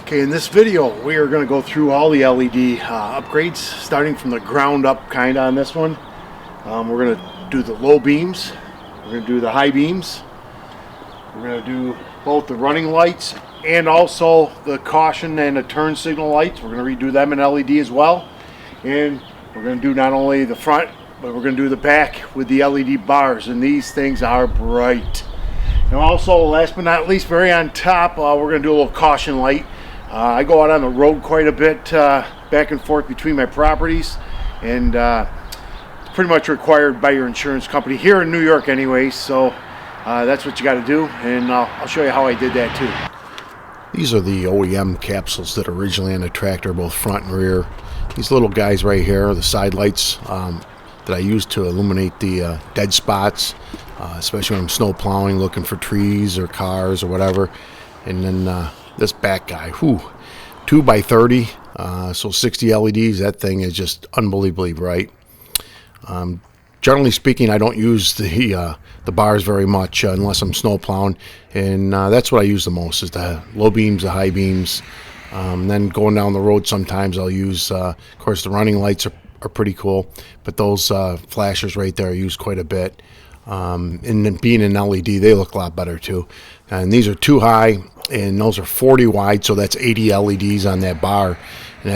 Okay, in this video we are going to go through all the LED upgrades, starting from the ground up kind of on this one. We're going to do the low beams, we're going to do the high beams, we're going to do both the running lights and also the caution and the turn signal lights. We're going to redo them in LED as well. And we're going to do not only the front, but we're going to do the back with the LED bars, and these things are bright. And also, last but not least, very on top, we're going to do a little caution light. I go out on the road quite a bit, back and forth between my properties, and it's pretty much required by your insurance company here in New York anyway, so that's what you got to do, and I'll show you how I did that too. These are the OEM capsules that are originally on the tractor, both front and rear. These little guys right here are the side lights that I use to illuminate the dead spots, especially when I'm snow plowing, looking for trees or cars or whatever. And then this back guy, 2 by 30, so 60 LEDs. That thing is just unbelievably bright. Generally speaking, I don't use the bars very much unless I'm snow plowing, and that's what I use the most, is the low beams, the high beams. Then going down the road, sometimes I'll use, of course, the running lights are pretty cool, but those flashers right there I use quite a bit. And then being an LED, they look a lot better too. And these are 2 high, and those are 40 wide, so that's 80 LEDs on that bar. And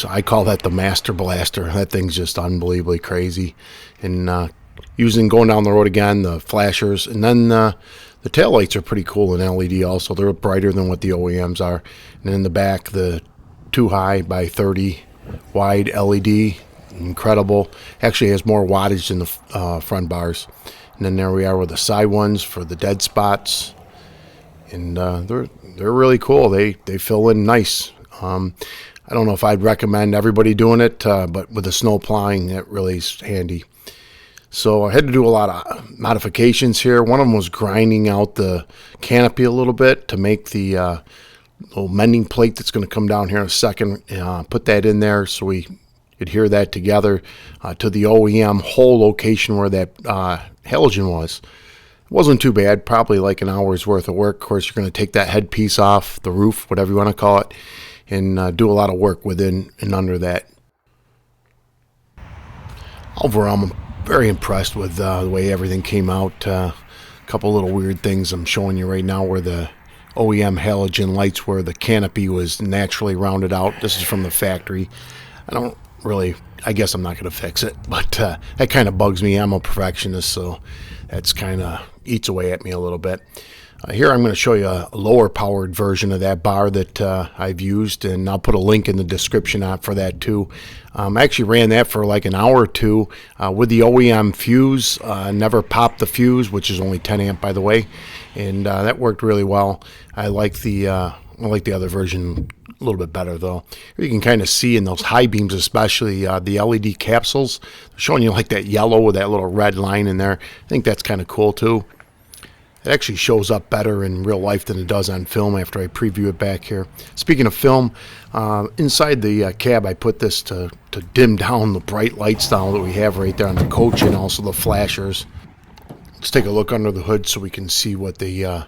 I call that the master blaster. That thing's just unbelievably crazy. And going down the road again, the flashers, and then the tail lights are pretty cool in LED also. They're brighter than what the OEMs are. And then in the back, the 2 high by 30 wide LED, incredible. Actually has more wattage than the front bars. And then there we are with the side ones for the dead spots, and they're really cool. They fill in nice. I don't know if I'd recommend everybody doing it, but with the snow plowing, that really is handy. So I had to do a lot of modifications here. One of them was grinding out the canopy a little bit to make the little mending plate that's going to come down here in a second. Put that in there so we adhere that together to the OEM hole location where that halogen was. It wasn't too bad, probably like an hour's worth of work. Of course, you're going to take that headpiece off, the roof, whatever you want to call it, and do a lot of work within and under that. Overall, I'm very impressed with the way everything came out. A couple little weird things I'm showing you right now where the OEM halogen lights, where the canopy was naturally rounded out. This is from the factory. I guess I'm not going to fix it, but that kind of bugs me. I'm a perfectionist, so that's kind of eats away at me a little bit. Here I'm going to show you a lower powered version of that bar that I've used, and I'll put a link in the description for that too. I actually ran that for like an hour or two with the OEM fuse. Never popped the fuse, which is only 10 amp by the way, and that worked really well. I like the other version a little bit better though. You can kind of see in those high beams, especially the LED capsules, showing you like that yellow with that little red line in there. I think that's kind of cool too. It actually shows up better in real life than it does on film after I preview it back here. Speaking of film, inside the cab I put this to dim down the bright lights down that we have right there on the coach, and also the flashers. Let's take a look under the hood so we can see what the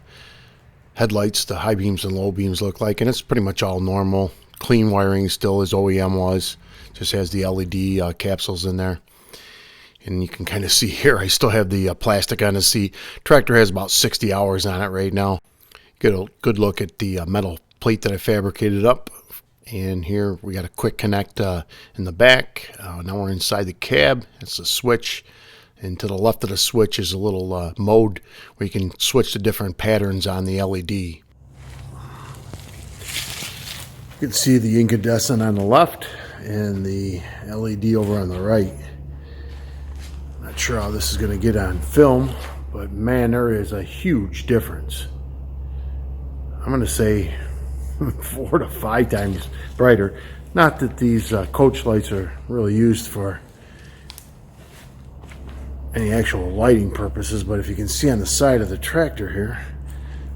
headlights, the high beams and low beams look like, and it's pretty much all normal. Clean wiring still as OEM was, just has the LED capsules in there. And you can kind of see here, I still have the plastic on the seat. Tractor has about 60 hours on it right now. Get a good look at the metal plate that I fabricated up. And here we got a quick connect in the back. Now we're inside the cab. That's the switch. And to the left of the switch is a little mode where you can switch to different patterns on the LED. You can see the incandescent on the left and the LED over on the right. Not sure how this is going to get on film, but man, there is a huge difference. I'm going to say 4 to 5 times brighter. Not that these coach lights are really used for any actual lighting purposes, but if you can see on the side of the tractor here,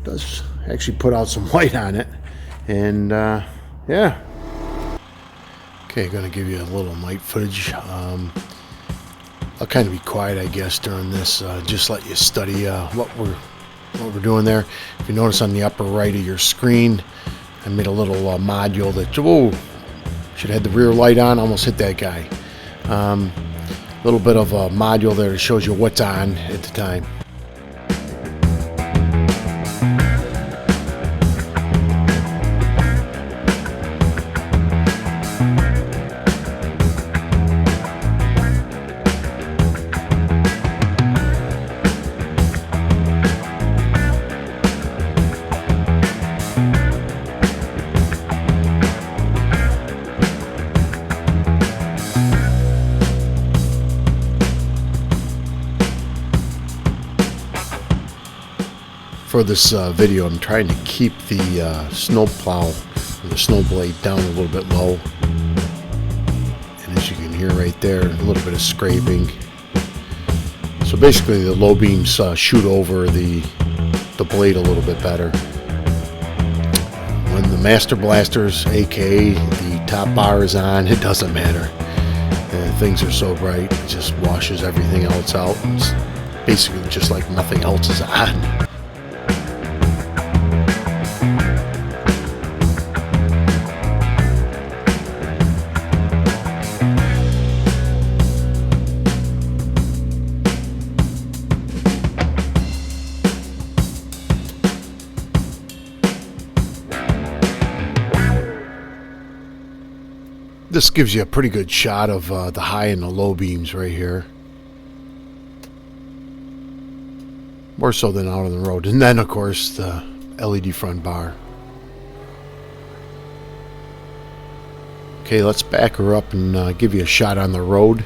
it does actually put out some light on it. And yeah. Okay, going to give you a little night footage. I'll kind of be quiet, I guess, during this. Just let you study what we're doing there. If you notice on the upper right of your screen, I made a little module that, whoa, should have had the rear light on, almost hit that guy. A little bit of a module there that shows you what's on at the time. For this video, I'm trying to keep the snow plow or the snow blade down a little bit low, and as you can hear right there, a little bit of scraping. So basically the low beams shoot over the blade a little bit better. When the Master Blasters, aka the top bar, is on, it doesn't matter. Things are so bright, it just washes everything else out. It's basically just like nothing else is on. This gives you a pretty good shot of the high and the low beams right here. More so than out on the road. And then, of course, the LED front bar. Okay, let's back her up and give you a shot on the road.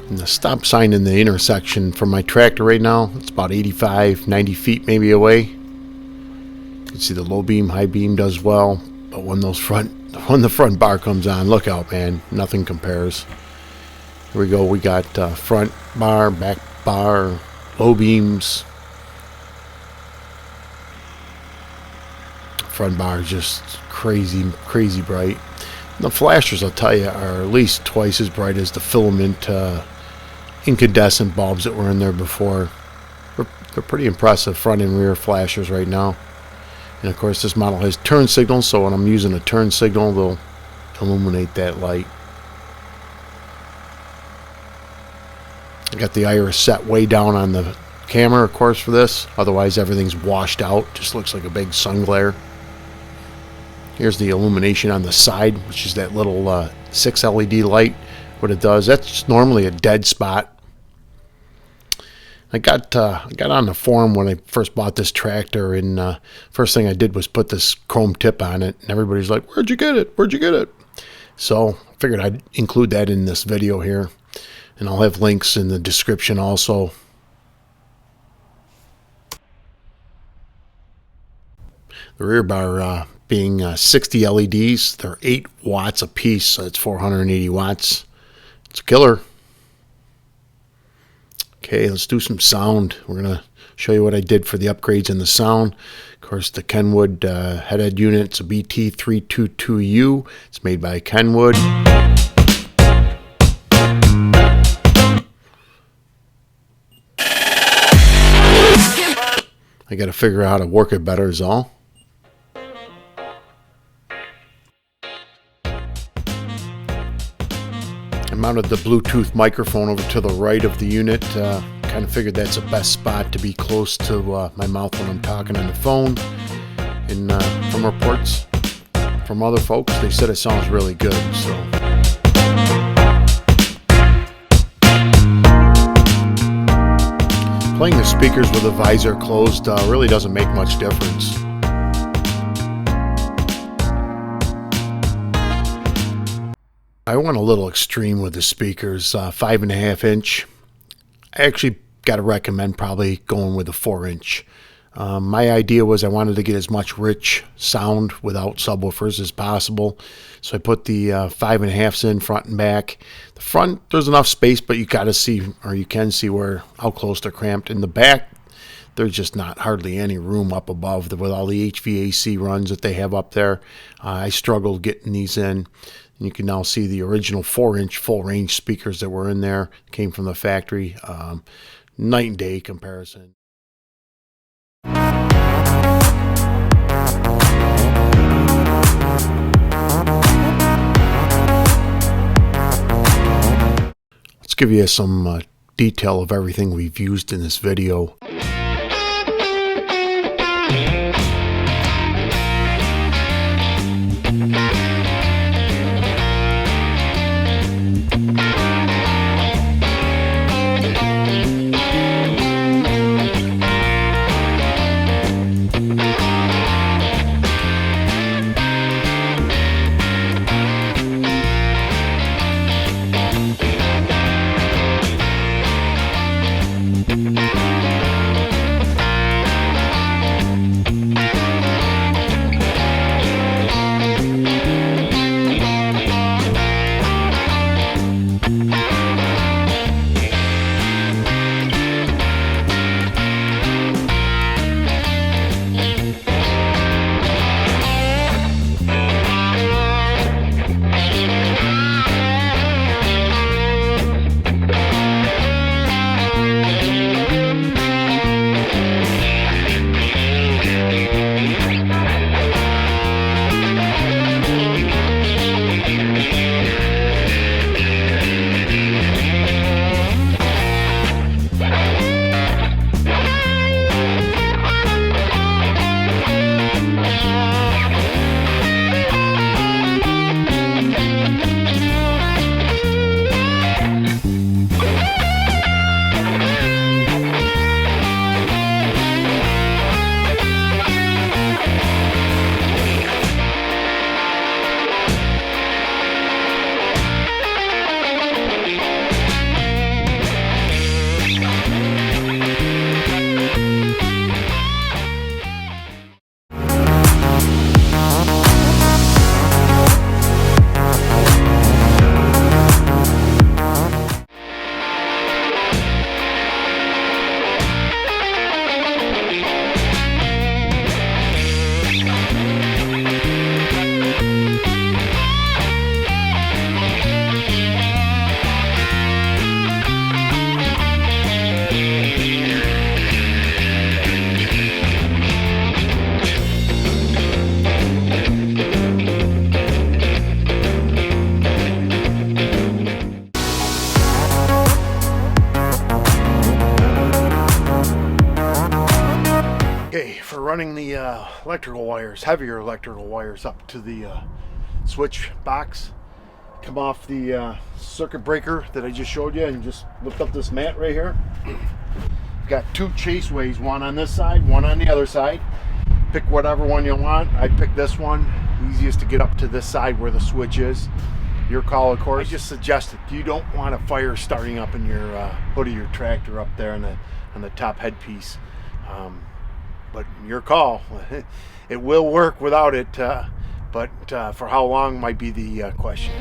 And the stop sign in the intersection from my tractor right now, it's about 85, 90 feet maybe away. You can see the low beam, high beam does well. But when the front bar comes on, look out, man. Nothing compares. Here we go. We got front bar, back bar, low beams. Front bar is just crazy, crazy bright. And the flashers, I'll tell you, are at least twice as bright as the filament incandescent bulbs that were in there before. They're pretty impressive front and rear flashers right now. And of course this model has turn signals, so when I'm using a turn signal, they'll illuminate that light. I got the iris set way down on the camera, of course, for this. Otherwise everything's washed out, just looks like a big sun glare. Here's the illumination on the side, which is that little 6 LED light. What it does, that's normally a dead spot. I got on the forum when I first bought this tractor, and first thing I did was put this chrome tip on it, and everybody's like, "Where'd you get it? Where'd you get it?" So I figured I'd include that in this video here, and I'll have links in the description also. The rear bar being 60 LEDs, they're 8 watts a piece, so it's 480 watts. It's a killer. Okay, let's do some sound. We're going to show you what I did for the upgrades in the sound. Of course, the Kenwood head unit, it's a BT322U. It's made by Kenwood. I got to figure out how to work it better is all. I mounted the Bluetooth microphone over to the right of the unit. Kind of figured that's the best spot to be close to my mouth when I'm talking on the phone. And from reports from other folks, they said it sounds really good. So playing the speakers with the visor closed really doesn't make much difference. I went a little extreme with the speakers, 5.5 inch. I actually got to recommend probably going with a 4-inch. My idea was I wanted to get as much rich sound without subwoofers as possible. So I put the 5.5s in front and back. The front, there's enough space, but you got to see, or you can see how close they're cramped. In the back, there's just not hardly any room up above with all the HVAC runs that they have up there. I struggled getting these in. You can now see the original 4-inch full range speakers that were in there, came from the factory. Night and day comparison. Let's give you some detail of everything we've used in this video. For running the electrical wires, heavier electrical wires up to the switch box, come off the circuit breaker that I just showed you and just lift up this mat right here. Got two chaseways, one on this side, one on the other side. Pick whatever one you want. I picked this one, easiest to get up to this side where the switch is. Your call, of course. I just suggested you don't want a fire starting up in your hood of your tractor up there on the top headpiece. But your call. It will work without it, but for how long might be the question.